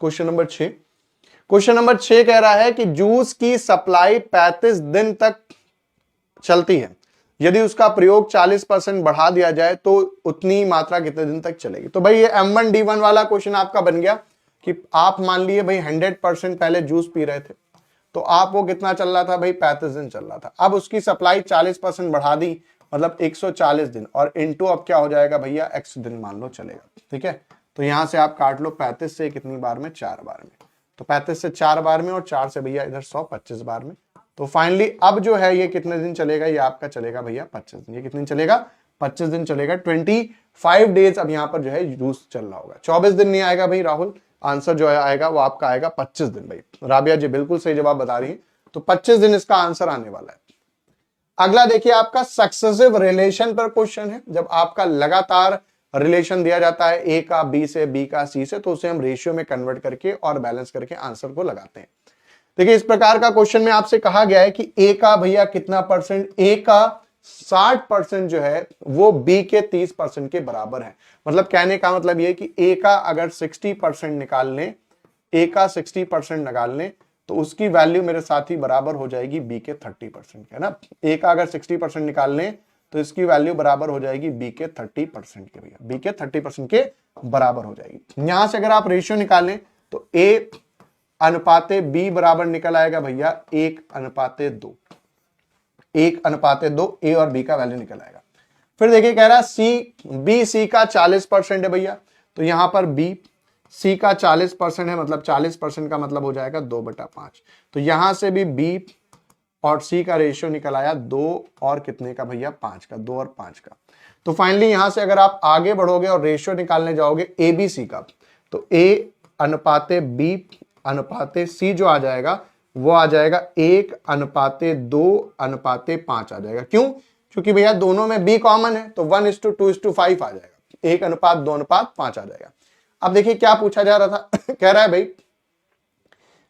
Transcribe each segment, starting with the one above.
Question number 6। Question number 6 कह रहा है कि जूस की सप्लाई 35 दिन तक चलती है, यदि उसका प्रयोग 40% बढ़ा दिया जाए तो उतनी मात्रा कितने दिन तक चलेगी। तो भाई ये M1D1 वाला क्वेश्चन आपका बन गया कि आप मान लिए भाई 100% पहले जूस पी रहे थे, तो आप वो कितना चल रहा था भाई 35 दिन चल रहा था। अब उसकी सप्लाई 40% बढ़ा दी, मतलब 140 दिन, और इनटू अब क्या हो जाएगा भैया x दिन मान लो चलेगा, ठीक है। तो यहां से आप काट लो 35 से कितनी बार में, 4 बार में, तो 35 से 4 बार में और 4 से भैया इधर 100, 25 बार में। तो फाइनली अब जो है ये कितने दिन चलेगा, ये आपका चलेगा भैया 25 दिन। ये कितने दिन चलेगा, 25 दिन चलेगा। 25 डेज अब यहाँ पर जो है जूस चल रहा होगा। 24 दिन नहीं आएगा भाई राहुल, आंसर जो है आएगा वो आपका आएगा 25 दिन। भाई राबिया जी बिल्कुल सही जवाब बता रही है, तो 25 दिन इसका आंसर आने वाला है। अगला देखिए आपका सक्सेसिव रिलेशन पर क्वेश्चन है। जब आपका लगातार रिलेशन दिया जाता है ए का बी से, बी का सी से, तो उसे हम रेशियो में कन्वर्ट करके और बैलेंस करके आंसर को लगाते हैं। देखिए इस प्रकार का क्वेश्चन में आपसे कहा गया है कि ए का भैया कितना परसेंट, ए का 60% जो है वो बी के 30% के बराबर है। मतलब कहने का मतलब ये कि ए का अगर 60% निकाल लें, ए का 60% निकाल लें तो उसकी वैल्यू मेरे साथ ही बराबर हो जाएगी बी के 30% के, ना। ए का अगर 60% निकाल लें तो इसकी वैल्यू बराबर हो जाएगी बी के 30% के, भैया बी के 30% के बराबर हो जाएगी। यहां से अगर आप रेशियो निकालें तो ए अनुपाते बी बराबर निकल आएगा भैया 1:2, 1:2 ए और बी का वैल्यू निकल आएगा। फिर देखिए कह रहा है सी, बी सी का 40% है भैया, तो यहां पर बी सी का 40% है, मतलब 40% का मतलब हो जाएगा 2/5। तो यहां से भी बी और सी का रेशियो निकल आया 2 और कितने का भैया, 5 का, 2 और 5 का। तो फाइनली यहां से अगर आप आगे बढ़ोगे और रेशियो निकालने जाओगे ए बी सी का, तो ए अनुपाते बी अनुपाते सी जो आ जाएगा वो आ जाएगा 1:2:5 आ जाएगा। क्यों? क्योंकि भैया दोनों में बी कॉमन है, तो 1:2:5 आ जाएगा, 1:2:5 आ जाएगा। अब देखिए क्या पूछा जा रहा था कह रहा है भाई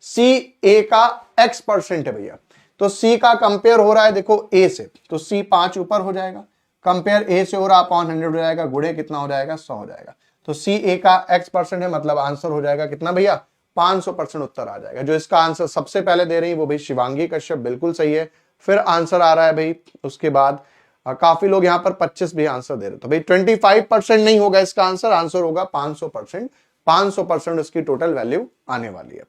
सी ए का x% है भैया, तो सी का कंपेयर हो रहा है देखो ए से, तो सी 5 ऊपर हो जाएगा, कंपेयर ए से हो रहा अपॉन 100 हो जाएगा, गुणे कितना हो जाएगा 100 हो जाएगा। तो सी ए का x% है, मतलब आंसर हो जाएगा कितना भैया 500% उत्तर आ जाएगा। जो इसका आंसर सबसे पहले दे रही है वो भाई शिवांगी कश्यप, बिल्कुल सही है। फिर आंसर आ रहा है भाई उसके बाद काफी लोग यहां पर 25 भी आंसर दे रहे, तो भाई 25% नहीं होगा इसका आंसर, आंसर होगा 500%। 500% उसकी टोटल वैल्यू आने वाली है।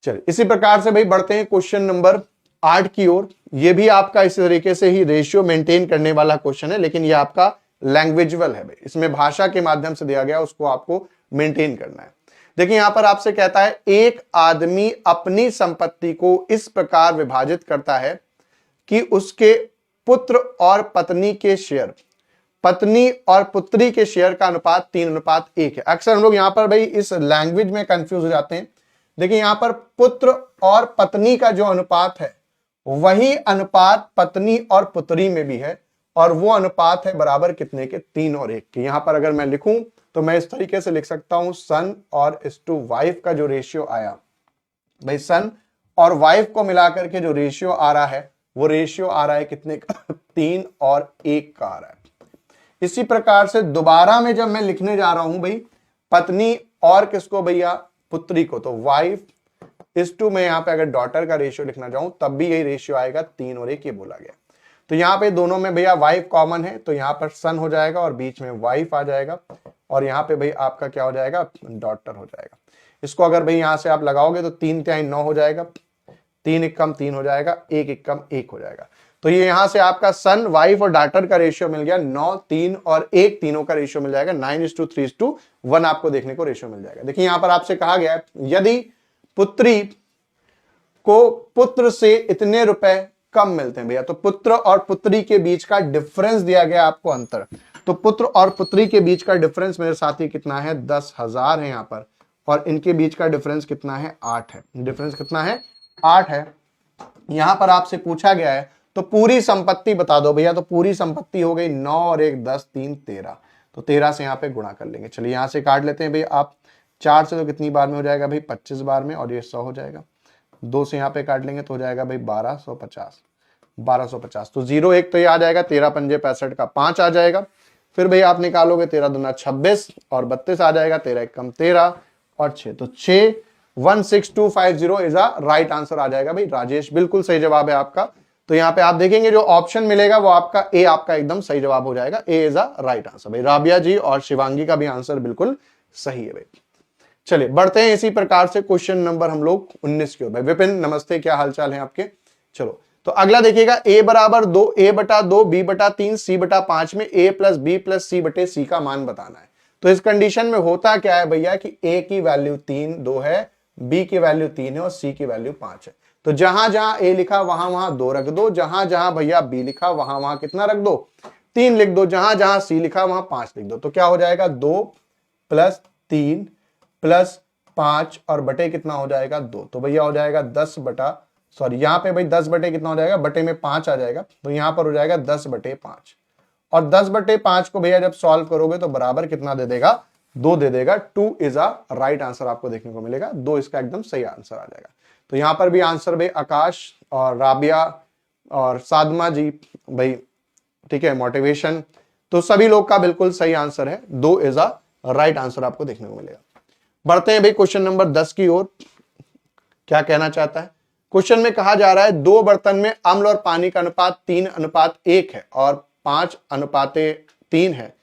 चलिए इसी प्रकार से भाई बढ़ते हैं क्वेश्चन नंबर 8 की ओर। ये भी आपका इस तरीके से ही रेशियो मेंटेन करने वाला क्वेश्चन है, लेकिन ये आपका लैंग्वेजल है भाई, इसमें भाषा के माध्यम से दिया गया, उसको आपको मेंटेन करना है। देखिए यहां पर आपसे कहता है एक आदमी अपनी संपत्ति को इस प्रकार विभाजित करता है कि उसके पुत्र और पत्नी के शेयर, पत्नी और पुत्री के शेयर का अनुपात 3:1 है। अक्सर हम लोग यहां पर भाई इस लैंग्वेज में कंफ्यूज हो जाते हैं। देखिए यहां पर पुत्र और पत्नी का जो अनुपात है वही अनुपात पत्नी और पुत्री में भी है, और वो अनुपात है बराबर कितने के, 3 और 1 के। यहां पर अगर मैं लिखूं तो मैं इस तरीके से लिख सकता हूं सन और इस टू वाइफ का जो रेशियो आया, भाई सन और वाइफ को मिलाकर के जो रेशियो आ रहा है वो रेशियो आ रहा है कितने का 3 और 1 का आ रहा है। इसी प्रकार से दोबारा में जब मैं लिखने जा रहा हूं भाई पत्नी और किसको भैया, पुत्री को, तो वाइफ इस टू में यहां पे अगर डॉटर का रेशियो लिखना चाहूं तब भी यही रेशियो आएगा 3 और 1 ये बोला गया। तो यहां पे दोनों में भैया वाइफ कॉमन है, तो यहां पर सन हो जाएगा और बीच में वाइफ आ जाएगा, और यहां पे भाई आपका क्या हो जाएगा, डॉटर हो जाएगा। इसको अगर भाई यहां से आप लगाओगे तो 3×9 हो जाएगा, 3×1 हो जाएगा, 1×1 हो जाएगा। तो ये यहां से आपका सन, वाइफ और डॉटर का रेशियो मिल गया 9, 3 और 1, तीनों का रेशियो मिल जाएगा 9:3:1 आपको देखने को रेशियो मिल जाएगा। देखिए यहां पर आपसे कहा गया है यदि पुत्री को पुत्र से इतने रुपए कम मिलते हैं भैया, तो पुत्र और पुत्री के बीच का डिफरेंस दिया गया आपको अंतर, तो पुत्र और पुत्री के बीच का डिफरेंस मेरे साथी कितना है, 10,000 है यहां पर, और इनके बीच का डिफरेंस कितना है, 8 है। डिफरेंस कितना है, 8 है। यहां पर आपसे पूछा गया है तो पूरी संपत्ति बता दो भैया, तो पूरी संपत्ति हो गई 9 और 1 10 3 13, तो 13 से यहां पे गुणा कर लेंगे। चलिए यहां से काट लेते हैं भाई आप, 4 से तो कितनी बार में हो जाएगा भाई 25 बार में, और ये 100 हो जाएगा। 2 से यहां पे काट लेंगे तो हो जाएगा भाई 1250, तो 0 1 तो ये आ जाएगा, 13 पंजे 65 का 5 आ जाएगा। फिर भाई आप निकालोगे 13 दूना 26 और 32 आ जाएगा, 13 एकम 13 और 6, तो 616,250 इज अ राइट आंसर आ जाएगा भाई। राजेश बिल्कुल सही जवाब है आपका। तो यहाँ पे आप देखेंगे जो ऑप्शन मिलेगा वो आपका ए, आपका एकदम सही जवाब हो जाएगा। ए इज अ राइट आंसर भाई। राबिया जी और शिवांगी का भी आंसर बिल्कुल सही है भाई। चलिए बढ़ते हैं इसी प्रकार से क्वेश्चन नंबर हम लोग 19 की ओर। भाई विपिन नमस्ते, क्या हालचाल है आपके। चलो तो अगला देखिएगा, a बराबर 2, a/2, b/3, c/5 में a प्लस बी प्लस सी बटे सी का मान बताना है। तो इस कंडीशन में होता क्या है भैया कि a की वैल्यू 2 है, b की वैल्यू 3 है और c की वैल्यू 5 है। तो जहां जहां a लिखा वहां वहां 2 रख दो, जहां जहां भैया b लिखा वहां वहां कितना रख दो, 3 लिख दो, जहां जहां c लिखा वहां 5 लिख दो। तो क्या हो जाएगा 2 प्लस 3 प्लस 5 और बटे कितना हो जाएगा 2। तो भैया हो जाएगा 10 बटा, सॉरी यहाँ पे भाई 10 बटे कितना हो जाएगा, बटे में 5 आ जाएगा। तो यहाँ पर हो जाएगा 10/5 और 10/5 को भैया जब सॉल्व करोगे तो बराबर कितना दे देगा, 2 दे देगा। 2 इज अ राइट आंसर आपको देखने को मिलेगा। 2 इसका एकदम सही आंसर आ जाएगा। तो यहाँ पर भी आंसर भाई आकाश और राबिया और साधमा जी भाई, ठीक है, मोटिवेशन, तो सभी लोग का बिल्कुल सही आंसर है। 2 इज अ राइट आंसर आपको देखने को मिलेगा। बढ़ते हैं भाई क्वेश्चन नंबर 10 की ओर। क्या कहना चाहता है क्वेश्चन में, कहा जा रहा है 2 बर्तन में अम्ल और पानी का अनुपात 3:1 है और 5:3 है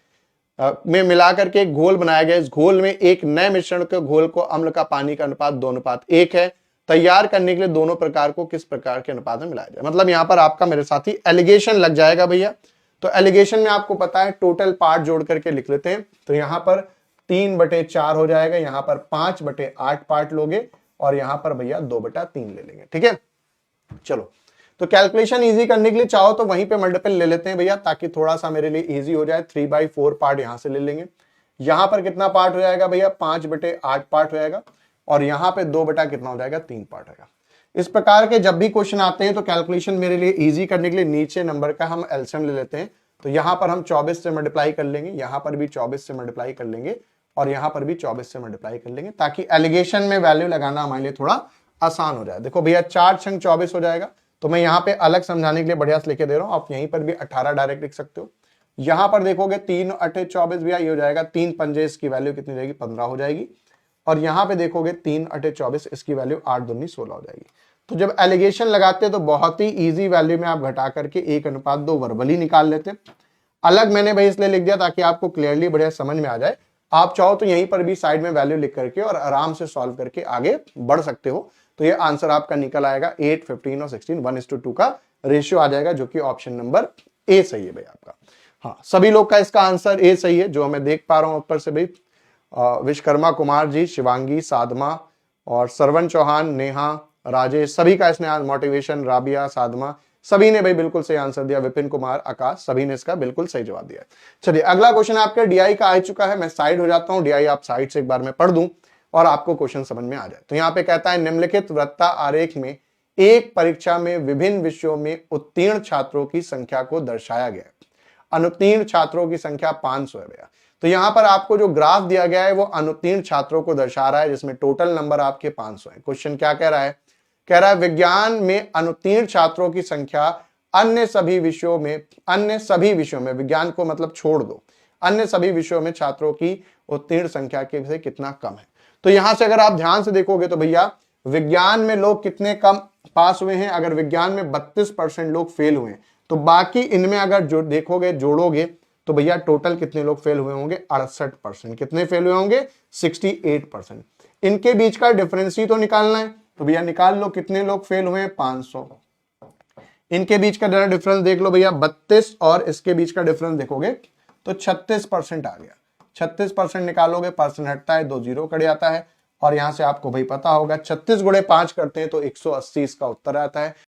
में मिलाकर के एक घोल बनाया गया। इस घोल में एक नए मिश्रण के घोल को अम्ल का पानी का अनुपात 2:1 है। तैयार करने के लिए दोनों प्रकार को किस प्रकार के अनुपात में मिलाया जाए। मतलब यहां पर आपका मेरे साथी एलिगेशन लग जाएगा भैया। तो एलिगेशन में आपको पता है टोटल पार्ट जोड़ करके लिख लेते हैं। तो यहां पर 3/4 हो जाएगा, यहां पर 5/8 पार्ट लोगे और यहां पर भैया 2/3 ले लेंगे। ठीक है, चलो तो कैलकुलेशन इजी करने के लिए चाहो तो वहीं पे मल्टीपल ले लेते हैं भैया, ताकि थोड़ा सा मेरे लिए इजी हो जाए। 3/4 पार्ट यहां से ले लेंगे। यहां पर कितना पार्ट हो जाएगा भैया, 5/8 पार्ट हो जाएगा और यहां पे 2 बटा कितना हो जाएगा, 3 पार्ट होगा। इस प्रकार के जब भी क्वेश्चन आते हैं तो कैलकुलेशन मेरे लिए इजी करने के लिए नीचे नंबर का हम एलसीएम ले लेते हैं। तो यहां पर हम 24 से मल्टीप्लाई कर लेंगे, यहां पर भी 24 से मल्टीप्लाई कर लेंगे और यहां पर भी 24 से मल्टीप्लाई कर लेंगे, ताकि एलिगेशन में वैल्यू लगाना हमारे लिए थोड़ा आसान हो जाए। देखो भैया 4 छंग 24 हो जाएगा। तो मैं यहाँ पे अलग समझाने के लिए बढ़िया से लिखे दे रहा हूं, आप यहीं पर भी 18 डायरेक्ट लिख सकते हो। यहां पर देखोगे 3×8 = 24 भैया, ये हो जाएगा 3 पंजे, इसकी वैल्यू कितनी रहेगी, 15 हो जाएगी। और यहां पे देखोगे 3×8 = 24, इसकी वैल्यू 8×2 = 16 हो जाएगी। तो जब एलिगेशन लगाते हैं तो बहुत ही इजी वैल्यू में आप घटा करके 1:2 वर्बली निकाल लेते। अलग मैंने भाई इसलिए लिख दिया ताकि आपको क्लियरली बढ़िया समझ में आ जाए। आप चाहो तो यहीं पर भी साइड में वैल्यू लिख करके और आराम से सॉल्व करके आगे बढ़ सकते हो। तो ये आंसर आपका निकल आएगा 8, 15 और 16 1:2 का रेशियो आ जाएगा, जो कि ऑप्शन नंबर ए सही है भाई आपका। हाँ, सभी लोग का इसका आंसर ए सही है, जो मैं देख पा रहा हूं ऊपर से भाई। विश्वकर्मा कुमार जी, शिवांगी, साधमा और सरवण चौहान, नेहा, राजेश, सभी का इसने मोटिवेशन, राबिया, साधमा, सभी ने भाई बिल्कुल सही आंसर दिया। विपिन कुमार, आकाश, सभी ने इसका बिल्कुल सही जवाब दिया। चलिए अगला क्वेश्चन आपके डीआई का आ चुका है। मैं साइड हो जाता हूं, डीआई आप साइड से एक बार मैं पढ़ दूं और आपको क्वेश्चन समझ में आ जाए। तो यहाँ पे कहता है, निम्नलिखित वृत्ता आरेख में एक परीक्षा में विभिन्न विषयों में उत्तीर्ण छात्रों की संख्या को दर्शाया गया। अनुत्तीर्ण छात्रों की संख्या 500 है भैया। तो यहां पर आपको जो ग्राफ दिया गया है वो अनुत्तीर्ण छात्रों को दर्शा रहा है, जिसमें टोटल नंबर आपके 500 है। क्वेश्चन क्या कह रहा है, कह रहा है विज्ञान में अनुत्तीर्ण छात्रों की संख्या अन्य सभी विषयों में, विज्ञान को मतलब छोड़ दो, अन्य सभी विषयों में छात्रों की उत्तीर्ण संख्या के से कितना कम है। तो यहां से अगर आप ध्यान से देखोगे तो भैया विज्ञान में लोग कितने कम पास हुए हैं, अगर विज्ञान में 32% लोग फेल हुए हैं, तो बाकी इनमें अगर जो देखोगे जोड़ोगे तो भैया टोटल कितने लोग फेल हुए होंगे, 68%। कितने फेल हुए होंगे, 68%। इनके बीच का डिफरेंस ही तो निकालना है। तो भैया निकाल लो कितने लोग फेल हुए हैं, 500। इनके बीच का डिफरेंस देख लो भैया 32 और इसके बीच का डिफरेंस देखोगे तो 36% आ गया। 36% निकालोगे, परसेंट हटता है, 2 0 कट जाता है और यहां से आपको भाई पता होगा 36 × 5 करते हैं तो 180 इसका उत्तर आता है।